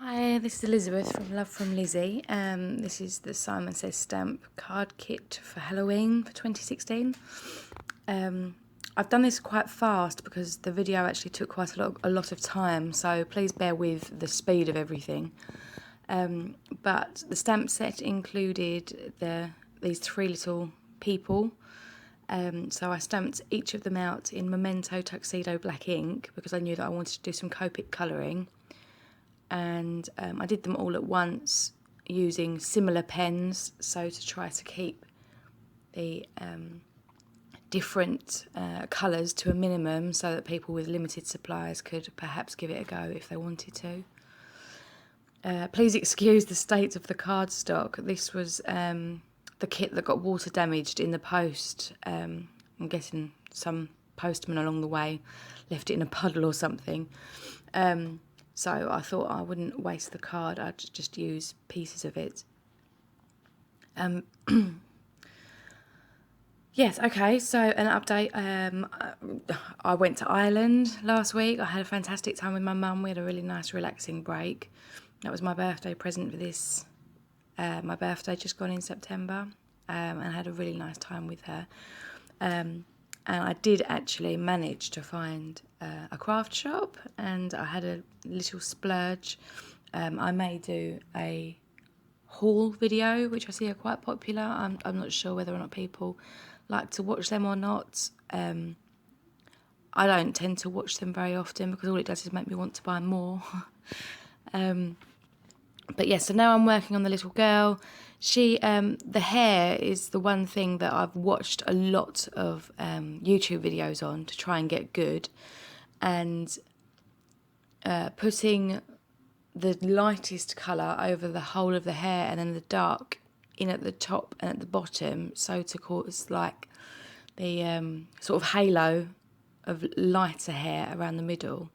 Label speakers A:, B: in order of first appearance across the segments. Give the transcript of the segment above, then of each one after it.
A: Hi, this is Elizabeth from Love from Lizzie. This is the Simon Says Stamp card kit for Halloween for 2016. I've done this quite fast because the video actually took quite a lot of time, so please bear with the speed of everything. But the stamp set included these three little people. So I stamped each of them out in Memento Tuxedo black ink because I knew that I wanted to do some Copic colouring. And I did them all at once using similar pens, so to try to keep the different colours to a minimum so that people with limited supplies could perhaps give it a go if they wanted to. Please excuse the state of the cardstock. This was the kit that got water damaged in the post. I'm guessing some postman along the way left it in a puddle or something. So I thought I wouldn't waste the card, I'd just use pieces of it. Yes, okay, so an update. I went to Ireland last week. I had a fantastic time with my mum. We had a really nice, relaxing break. That was my birthday present for this. My birthday just gone in September, and I had a really nice time with her. And I did actually manage to find a craft shop, and I had a little splurge. I may do a haul video, which I see are quite popular. I'm not sure whether or not people like to watch them or not. I don't tend to watch them very often because all it does is make me want to buy more. But yeah, so now I'm working on the little girl. The hair is the one thing that I've watched a lot of YouTube videos on to try and get good. And putting the lightest colour over the whole of the hair and then the dark in at the top and at the bottom, so to cause like the sort of halo of lighter hair around the middle.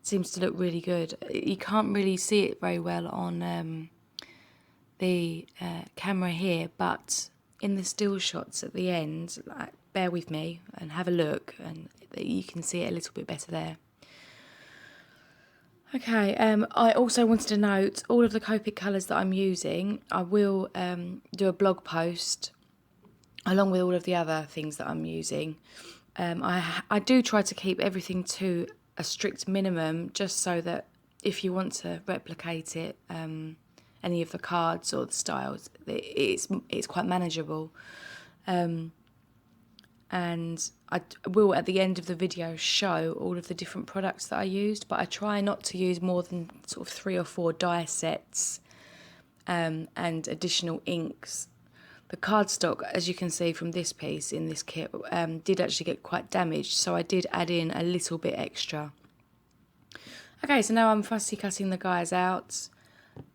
A: Seems to look really good. You can't really see it very well on the camera here, but in the still shots at the end, like, bear with me and have a look, and you can see it a little bit better there. Okay, I also wanted to note all of the Copic colours that I'm using. I will do a blog post along with all of the other things that I'm using. I do try to keep everything to a strict minimum, just so that if you want to replicate it, any of the cards or the styles, it's quite manageable. And I will at the end of the video show all of the different products that I used, but I try not to use more than sort of 3 or 4 die sets and additional inks. The cardstock, as you can see from this piece in this kit, did actually get quite damaged, so I did add in a little bit extra. Okay, so now I'm fussy cutting the guys out,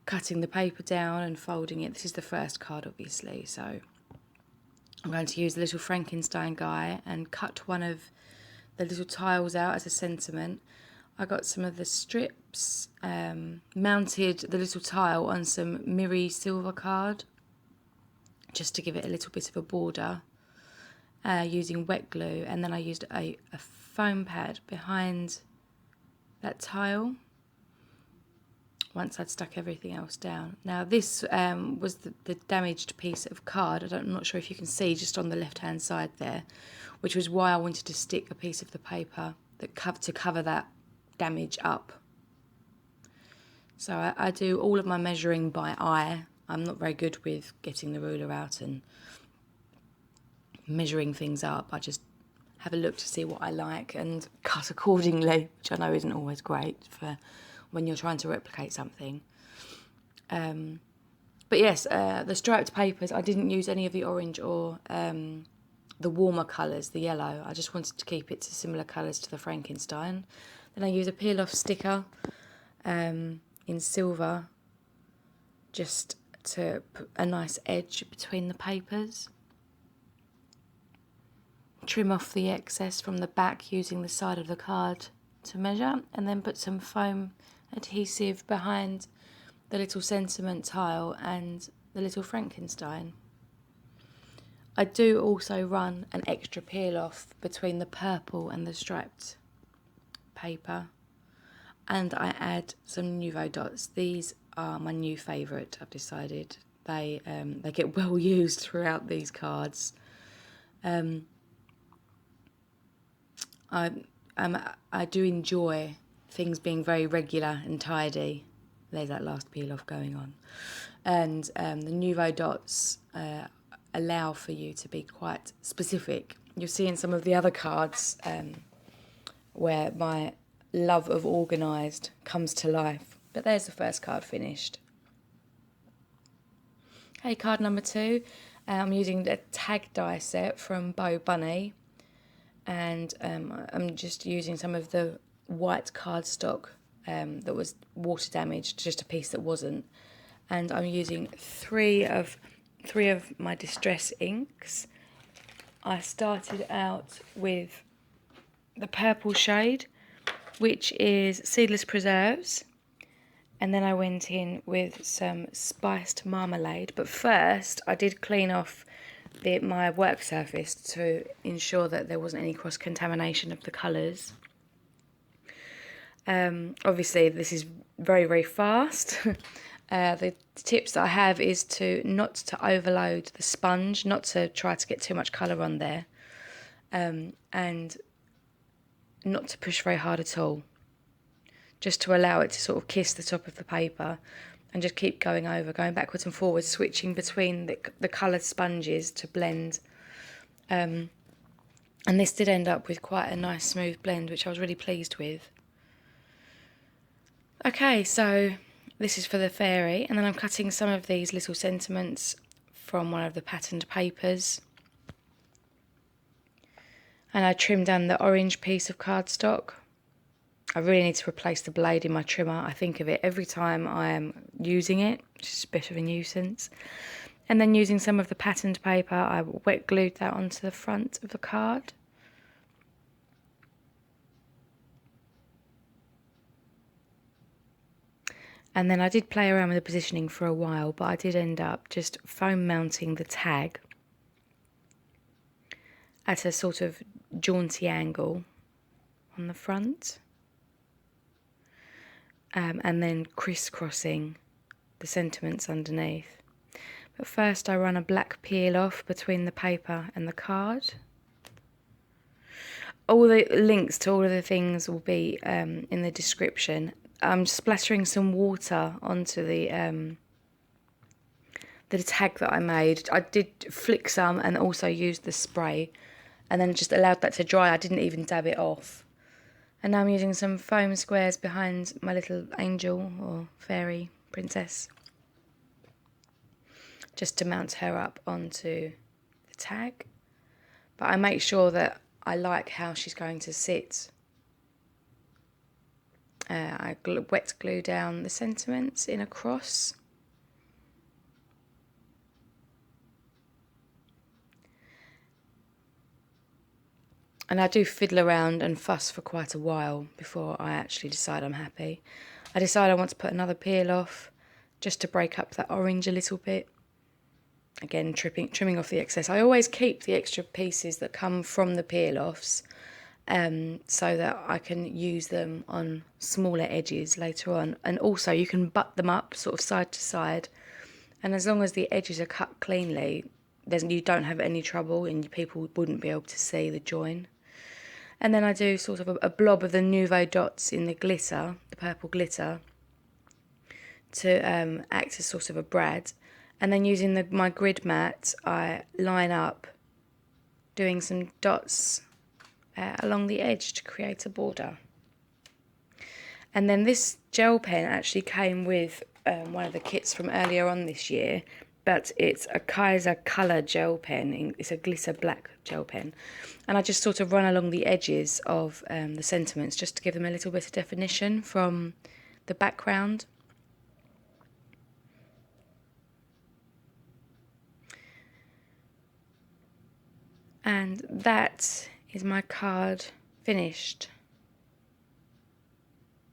A: cutting the paper down and folding it. This is the first card, obviously, so I'm going to use the little Frankenstein guy and cut one of the little tiles out as a sentiment. I got some of the strips, mounted the little tile on some mirror silver card, just to give it a little bit of a border, using wet glue, and then I used a foam pad behind that tile once I'd stuck everything else down. Now this was the damaged piece of card. I'm not sure if you can see just on the left hand side there, which was why I wanted to stick a piece of the paper to cover that damage up. So I do all of my measuring by eye. I'm not very good with getting the ruler out and measuring things up. I just have a look to see what I like and cut accordingly, which I know isn't always great for when you're trying to replicate something. But yes, the striped papers, I didn't use any of the orange or the warmer colours, the yellow. I just wanted to keep it to similar colours to the Frankenstein. Then I use a peel-off sticker in silver, just to put a nice edge between the papers. Trim off the excess from the back using the side of the card to measure, and then put some foam adhesive behind the little sentiment tile and the little Frankenstein. I do also run an extra peel off between the purple and the striped paper. and I add some Nouveau dots. These are my new favourite, I've decided. They get well used throughout these cards. I do enjoy things being very regular and tidy. There's that last peel off going on. And the Nouveau dots allow for you to be quite specific. You'll see in some of the other cards where my love of organised comes to life. But there's the first card finished. Okay, card number 2. I'm using the tag die set from Bo Bunny. And I'm just using some of the white cardstock that was water damaged, just a piece that wasn't. And I'm using three of my distress inks. I started out with the purple shade, which is Seedless Preserves. And then I went in with some spiced marmalade. But first, I did clean off my work surface to ensure that there wasn't any cross-contamination of the colours. Obviously, this is very, very fast. The tips that I have is not to overload the sponge, not to try to get too much colour on there, and not to push very hard at all. Just to allow it to sort of kiss the top of the paper and just keep going backwards and forwards, switching between the coloured sponges to blend. And this did end up with quite a nice smooth blend, which I was really pleased with. Okay, so this is for the fairy, and then I'm cutting some of these little sentiments from one of the patterned papers. And I trimmed down the orange piece of cardstock. I really need to replace the blade in my trimmer. I think of it every time I am using it, which is a bit of a nuisance. And then using some of the patterned paper, I wet glued that onto the front of the card. And then I did play around with the positioning for a while, but I did end up just foam mounting the tag at a sort of jaunty angle on the front. And then crisscrossing the sentiments underneath. But first I run a black peel off between the paper and the card. All the links to all of the things will be in the description. I'm splattering some water onto the tag that I made. I did flick some and also used the spray, and then just allowed that to dry. I didn't even dab it off. And now I'm using some foam squares behind my little angel or fairy princess, just to mount her up onto the tag. But I make sure that I like how she's going to sit. I wet glue down the sentiments in a cross. And I do fiddle around and fuss for quite a while before I actually decide I'm happy. I decide I want to put another peel off just to break up that orange a little bit. Again, trimming off the excess. I always keep the extra pieces that come from the peel offs so that I can use them on smaller edges later on. And also you can butt them up sort of side to side. And as long as the edges are cut cleanly, you don't have any trouble and people wouldn't be able to see the join. And then I do sort of a blob of the Nouveau dots in the glitter, the purple glitter, to act as sort of a brad. And then using my grid mat, I line up, doing some dots along the edge to create a border. And then this gel pen actually came with one of the kits from earlier on this year, but it's a Kaiser colour gel pen. It's a glitter black gel pen. And I just sort of run along the edges of the sentiments just to give them a little bit of definition from the background. And that is my card finished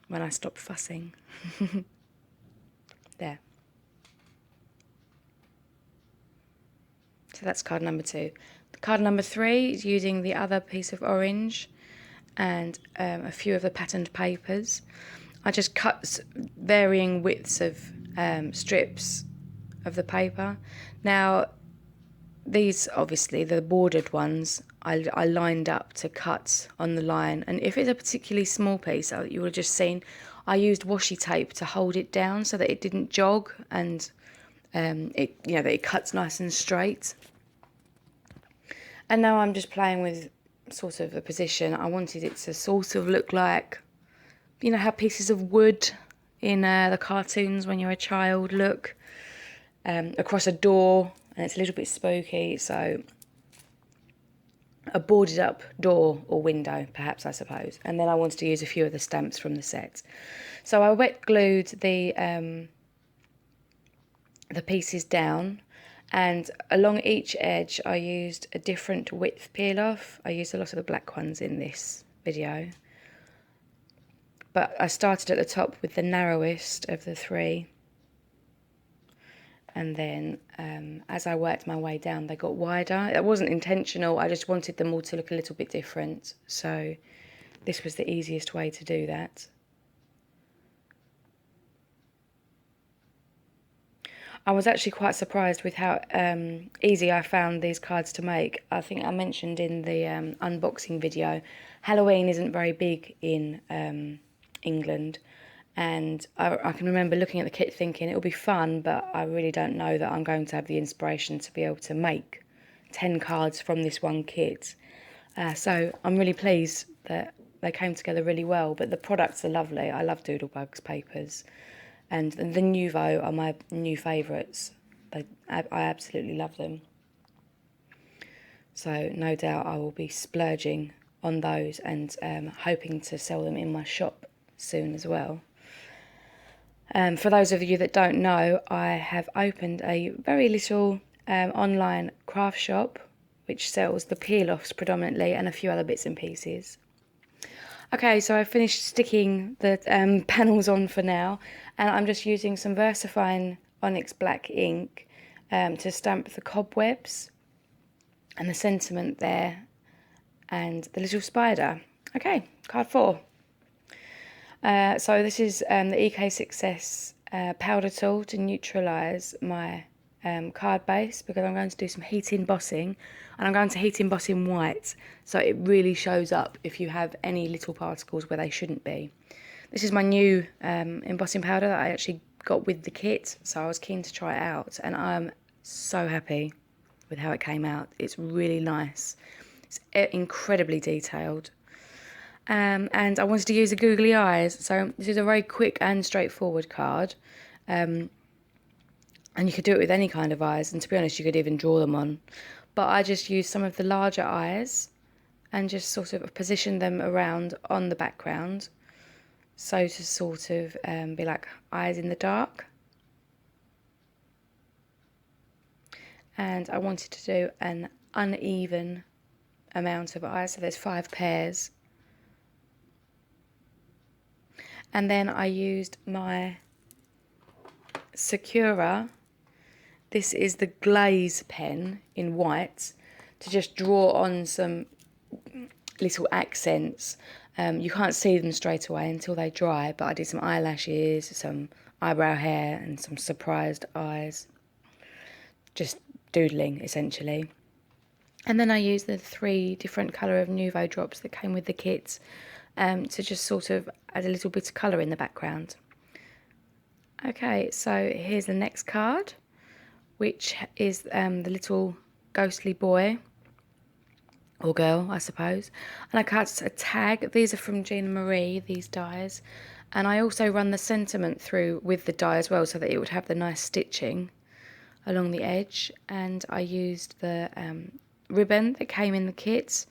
A: when I stopped fussing. There. So that's card number 2. Card number 3 is using the other piece of orange and a few of the patterned papers. I just cut varying widths of strips of the paper. Now, these, obviously, the bordered ones, I lined up to cut on the line. And if it's a particularly small piece, you would have just seen, I used washi tape to hold it down so that it didn't jog, and that it cuts nice and straight. And now I'm just playing with sort of a position. I wanted it to sort of look like, you know how pieces of wood in the cartoons when you're a child look across a door, and it's a little bit spooky, so a boarded up door or window, perhaps, I suppose. And then I wanted to use a few of the stamps from the set. So I wet glued the pieces down, and along each edge I used a different width peel off. I used a lot of the black ones in this video, but I started at the top with the narrowest of the three, and then as I worked my way down they got wider. It wasn't intentional, I just wanted them all to look a little bit different, so this was the easiest way to do that. I was actually quite surprised with how easy I found these cards to make. I think I mentioned in the unboxing video, Halloween isn't very big in England, and I can remember looking at the kit thinking it'll be fun, but I really don't know that I'm going to have the inspiration to be able to make 10 cards from this one kit. So I'm really pleased that they came together really well, but the products are lovely. I love Doodlebug's papers, and the Nouveau are my new favourites. I absolutely love them. So no doubt I will be splurging on those, and hoping to sell them in my shop soon as well. For those of you that don't know, I have opened a very little online craft shop which sells the peel-offs predominantly and a few other bits and pieces. Okay, so I've finished sticking the panels on for now, and I'm just using some VersaFine Onyx Black ink to stamp the cobwebs and the sentiment there and the little spider. Okay, card 4. So this is the EK Success powder tool to neutralise my card base, because I'm going to do some heat embossing, and I'm going to heat emboss in white, so it really shows up if you have any little particles where they shouldn't be. This is my new embossing powder that I actually got with the kit, so I was keen to try it out, and I'm so happy with how it came out. It's really nice. It's incredibly detailed. And I wanted to use the Googly eyes, so this is a very quick and straightforward card. And you could do it with any kind of eyes, and to be honest, you could even draw them on. But I just used some of the larger eyes and just sort of positioned them around on the background, so to sort of be like eyes in the dark. And I wanted to do an uneven amount of eyes, so there's 5 pairs. And then I used my Sakura, this is the glaze pen in white, to just draw on some little accents. You can't see them straight away until they dry, but I did some eyelashes, some eyebrow hair and some surprised eyes. Just doodling, essentially. And then I used the 3 different colour of Nouveau drops that came with the kit to just sort of add a little bit of colour in the background. Okay, so here's the next card, which is the little ghostly boy, or girl, I suppose. And I cut a tag. These are from Gina Marie, these dies. And I also run the sentiment through with the die as well, so that it would have the nice stitching along the edge. And I used the ribbon that came in the kit.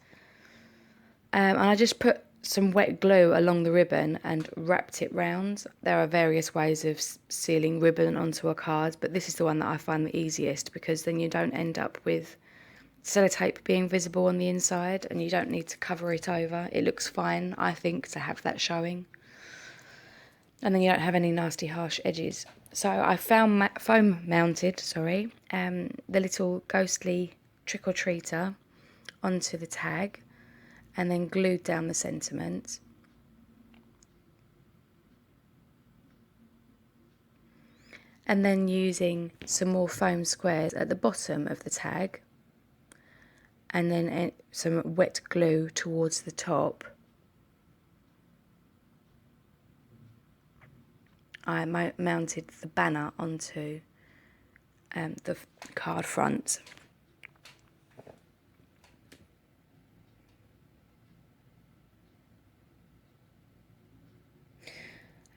A: And I just put some wet glue along the ribbon and wrapped it round. There are various ways of sealing ribbon onto a card, but this is the one that I find the easiest, because then you don't end up with sellotape being visible on the inside, and you don't need to cover it over. It looks fine, I think, to have that showing, and then you don't have any nasty harsh edges. So I foam mounted the little ghostly trick-or-treater onto the tag, and then glued down the sentiment. and then using some more foam squares at the bottom of the tag, and then some wet glue towards the top. I mounted the banner onto the card front.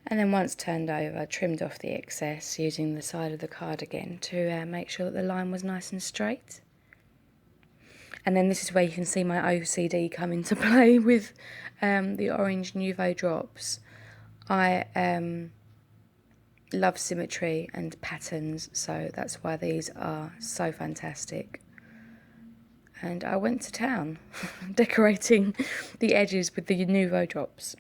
A: And then once turned over, trimmed off the excess using the side of the card again to make sure that the line was nice and straight. And then this is where you can see my OCD come into play with the orange Nouveau drops. I love symmetry and patterns, so that's why these are so fantastic. And I went to town decorating the edges with the Nouveau drops.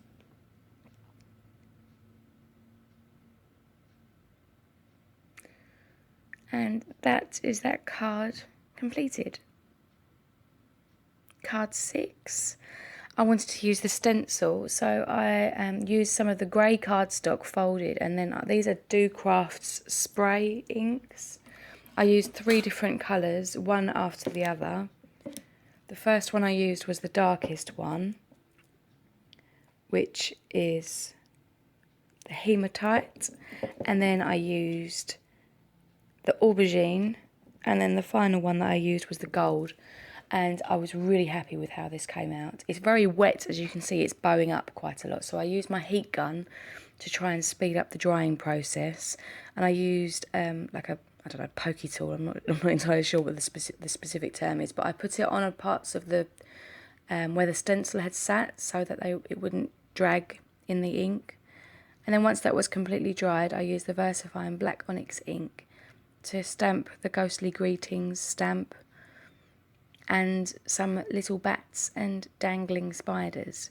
A: And that is that card completed. Card 6. I wanted to use the stencil, so I used some of the grey cardstock folded, and then these are Docrafts spray inks. I used 3 different colours, one after the other. The first one I used was the darkest one, which is the hematite, and then I used the aubergine, and then the final one that I used was the gold. And I was really happy with how this came out. It's very wet, as you can see, it's bowing up quite a lot. So I used my heat gun to try and speed up the drying process. And I used like a, I don't know, pokey tool. I'm not entirely sure what the specific term is, but I put it on parts of the where the stencil had sat so that it wouldn't drag in the ink. And then once that was completely dried, I used the VersaFine Black Onyx ink to stamp the Ghostly Greetings stamp and some little bats and dangling spiders.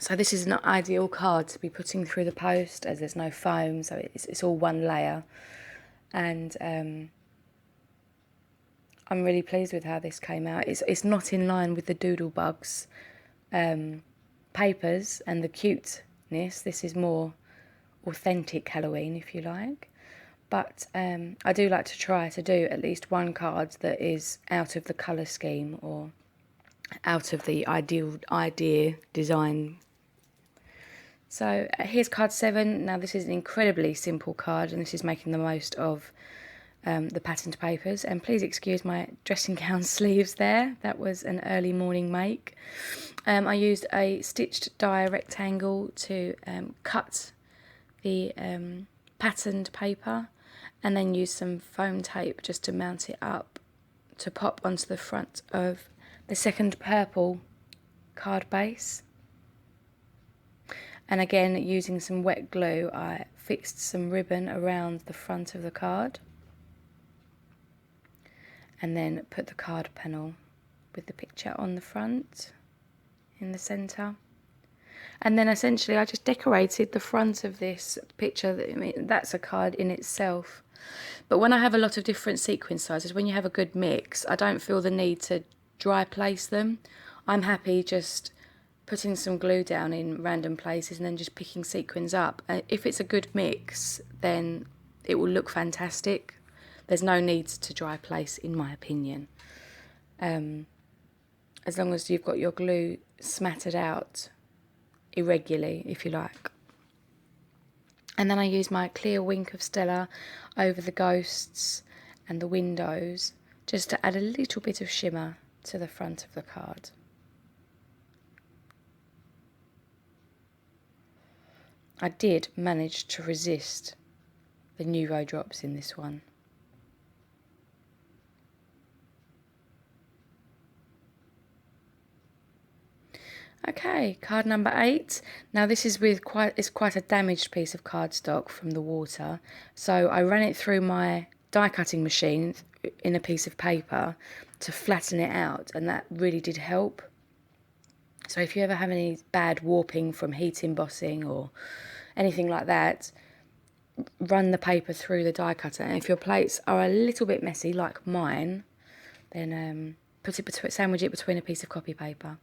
A: So this is an ideal card to be putting through the post, as there's no foam, so it's all one layer. And I'm really pleased with how this came out. It's not in line with the Doodlebugs papers and the cuteness. This is more authentic Halloween, if you like. But I do like to try to do at least one card that is out of the colour scheme or out of the idea design. So here's card 7. Now this is an incredibly simple card, and this is making the most of the patterned papers. And please excuse my dressing gown sleeves there. That was an early morning make. I used a stitched die rectangle to cut the patterned paper, and then use some foam tape just to mount it up to pop onto the front of the second purple card base. And again, using some wet glue, I fixed some ribbon around the front of the card, and then put the card panel with the picture on the front in the centre. And then essentially I just decorated the front of this picture. I mean, that's a card in itself. But when I have a lot of different sequin sizes, when you have a good mix, I don't feel the need to dry place them. I'm happy just putting some glue down in random places and then just picking sequins up. If it's a good mix, then it will look fantastic. There's no need to dry place, in my opinion. As long as you've got your glue smattered out irregularly, if you like. And then I use my clear wink of Stella over the ghosts and the windows, just to add a little bit of shimmer to the front of the card. I did manage to resist the Nouveau drops in this one. Okay, card number 8. Now this is with quite a damaged piece of cardstock from the water. So I ran it through my die cutting machine in a piece of paper to flatten it out, and that really did help. So if you ever have any bad warping from heat embossing or anything like that, run the paper through the die cutter. And if your plates are a little bit messy, like mine, then sandwich it between a piece of copy paper.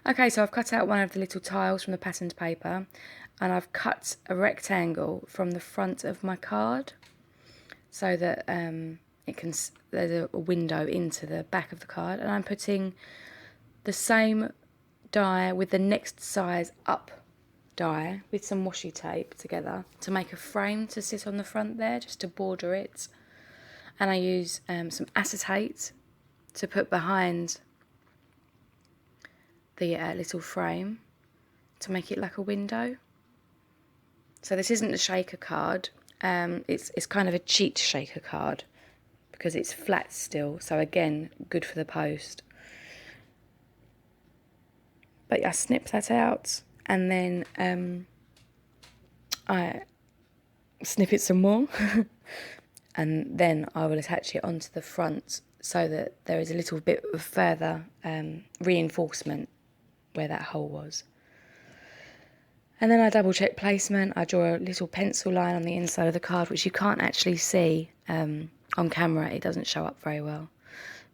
A: Okay, so I've cut out one of the little tiles from the patterned paper, and I've cut a rectangle from the front of my card. so that there's a window into the back of the card, and I'm putting the same die with the next size up die with some washi tape together to make a frame to sit on the front there, just to border it. And I use some acetate to put behind the little frame to make it like a window. So this isn't a shaker card, it's kind of a cheat shaker card because it's flat still, so again, good for the post. But I snip that out, and then I snip it some more and then I will attach it onto the front so that there is a little bit of further reinforcement where that hole was. And then I double check placement. I draw a little pencil line on the inside of the card, which you can't actually see on camera. It doesn't show up very well.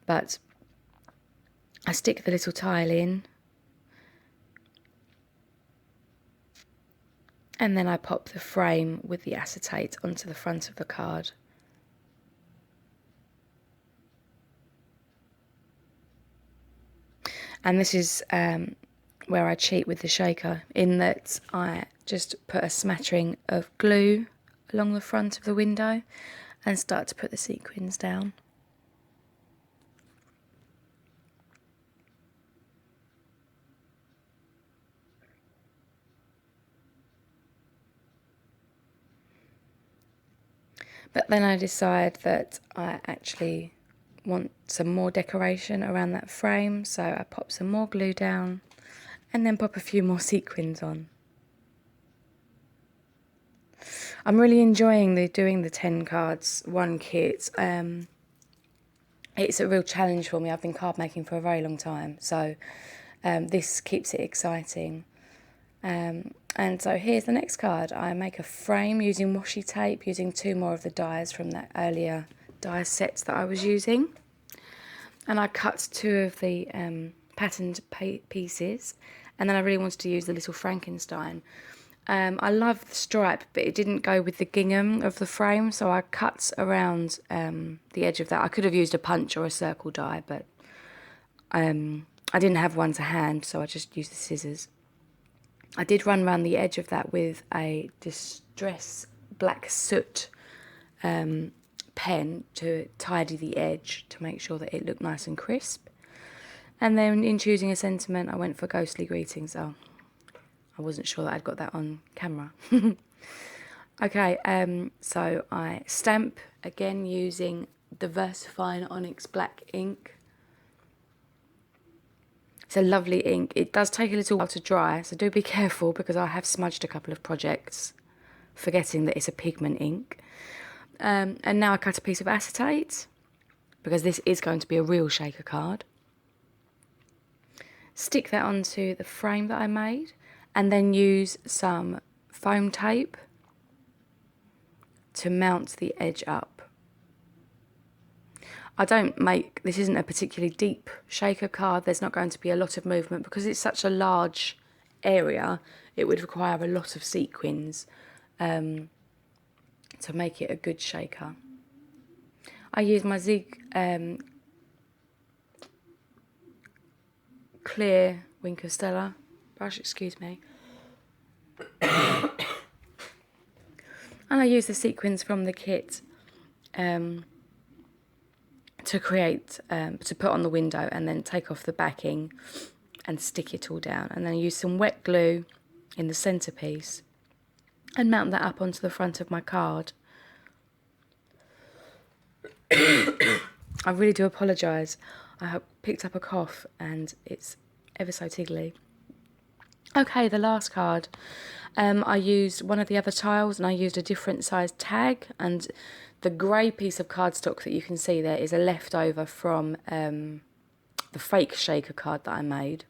A: But I stick the little tile in, and then I pop the frame with the acetate onto the front of the card. And this is where I cheat with the shaker, in that I just put a smattering of glue along the front of the window and start to put the sequins down. But then I decide that I actually want some more decoration around that frame, so I pop some more glue down and then pop a few more sequins on. I'm really enjoying doing the 10 cards, one kit. It's a real challenge for me. I've been card making for a very long time, so this keeps it exciting. And so here's the next card. I make a frame using washi tape, using 2 more of the dies from that earlier die sets that I was using. And I cut 2 of the patterned pieces, and then I really wanted to use the little Frankenstein. I love the stripe, but it didn't go with the gingham of the frame, so I cut around the edge of that. I could have used a punch or a circle die, but I didn't have one to hand, so I just used the scissors. I did run around the edge of that with a Distress black soot pen to tidy the edge to make sure that it looked nice and crisp. And then in choosing a sentiment, I went for Ghostly Greetings. Oh, I wasn't sure that I'd got that on camera. Okay, so I stamp again using the VersaFine Onyx Black ink. It's a lovely ink. It does take a little while to dry, so do be careful, because I have smudged a couple of projects, forgetting that it's a pigment ink. And now I cut a piece of acetate, because this is going to be a real shaker card. Stick that onto the frame that I made, and then use some foam tape to mount the edge up. This isn't a particularly deep shaker card. There's not going to be a lot of movement because it's such a large area. It would require a lot of sequins to make it a good shaker. I use my Zig clear Wink of Stella brush, excuse me. And I use the sequins from the kit to create, to put on the window, and then take off the backing and stick it all down. And then use some wet glue in the centerpiece and mount that up onto the front of my card. I really do apologise. I have picked up a cough and it's ever so tiggly. Okay, the last card. I used one of the other tiles, and I used a different size tag, and the grey piece of cardstock that you can see there is a leftover from the fake shaker card that I made.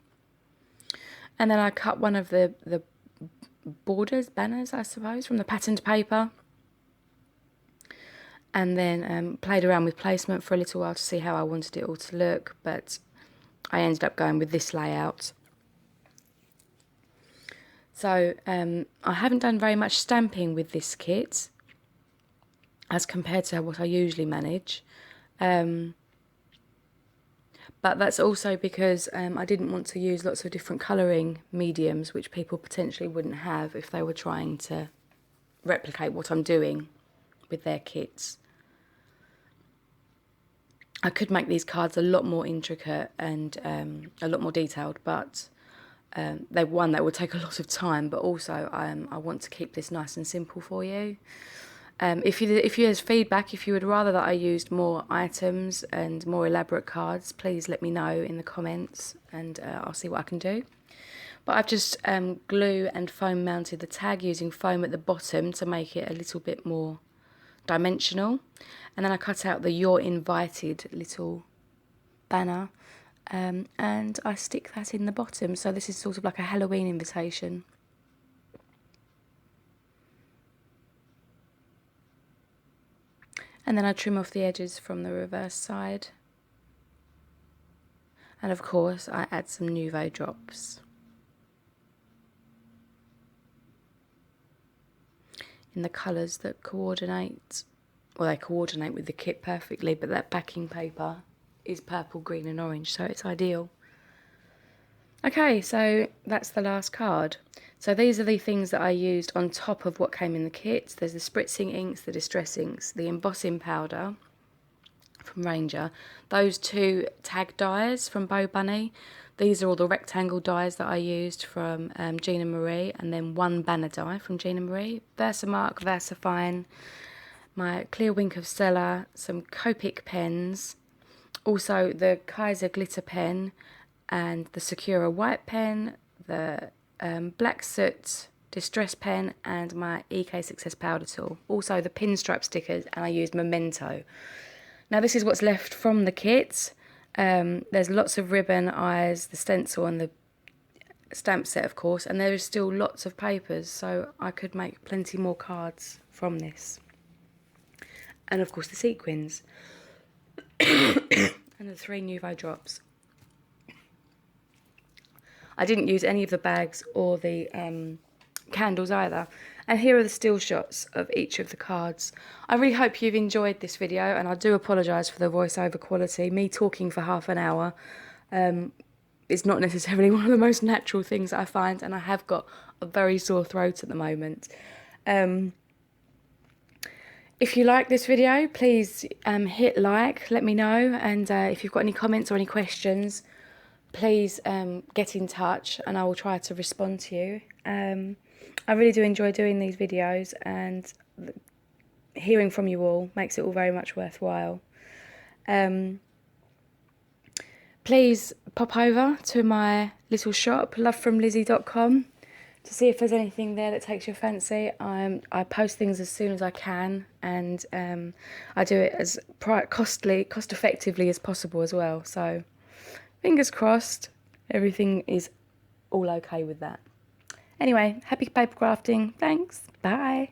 A: And then I cut one of the banners, I suppose, from the patterned paper, and then played around with placement for a little while to see how I wanted it all to look, but I ended up going with this layout. So I haven't done very much stamping with this kit. as compared to what I usually manage. But that's also because I didn't want to use lots of different colouring mediums, which people potentially wouldn't have if they were trying to replicate what I'm doing with their kits. I could make these cards a lot more intricate and a lot more detailed, but they would take a lot of time, but also I want to keep this nice and simple for you. If you have feedback, if you would rather that I used more items and more elaborate cards, please let me know in the comments, and I'll see what I can do. But I've just glue and foam mounted the tag using foam at the bottom to make it a little bit more dimensional. And then I cut out the "You're Invited" little banner, and I stick that in the bottom. So this is sort of like a Halloween invitation. And then I trim off the edges from the reverse side. And of course I add some Nuvo drops. In the colours that coordinate, well, they coordinate with the kit perfectly, but that backing paper is purple, green and orange, so it's ideal. Okay, so that's the last card. So these are the things that I used on top of what came in the kit. There's the spritzing inks, the distress inks, the embossing powder from Ranger, those 2 tag dies from Bo Bunny. These are all the rectangle dies that I used from Gina Marie, and then 1 banner die from Gina Marie, Versamark, Versafine, my clear wink of Stella, some Copic pens, also the Kaiser glitter pen, and the Sakura white pen, the Black Soot distress pen, and my EK Success powder tool. Also the pinstripe stickers, and I used Memento. Now this is what's left from the kit. There's lots of ribbon, eyes, the stencil and the stamp set, of course, and there is still lots of papers, so I could make plenty more cards from this. And of course the sequins. And the 3 Nuvo drops. I didn't use any of the bags or the candles either. And here are the still shots of each of the cards. I really hope you've enjoyed this video, and I do apologise for the voiceover quality. Me talking for half an hour is not necessarily one of the most natural things that I find, and I have got a very sore throat at the moment. If you like this video, please hit like, let me know, and if you've got any comments or any questions, please get in touch and I will try to respond to you. I really do enjoy doing these videos, and hearing from you all makes it all very much worthwhile. Please pop over to my little shop, lovefromlizzie.com, to see if there's anything there that takes your fancy. I post things as soon as I can, and I do it as cost effectively as possible as well. So fingers crossed, everything is all okay with that. Anyway, happy paper crafting. Thanks. Bye.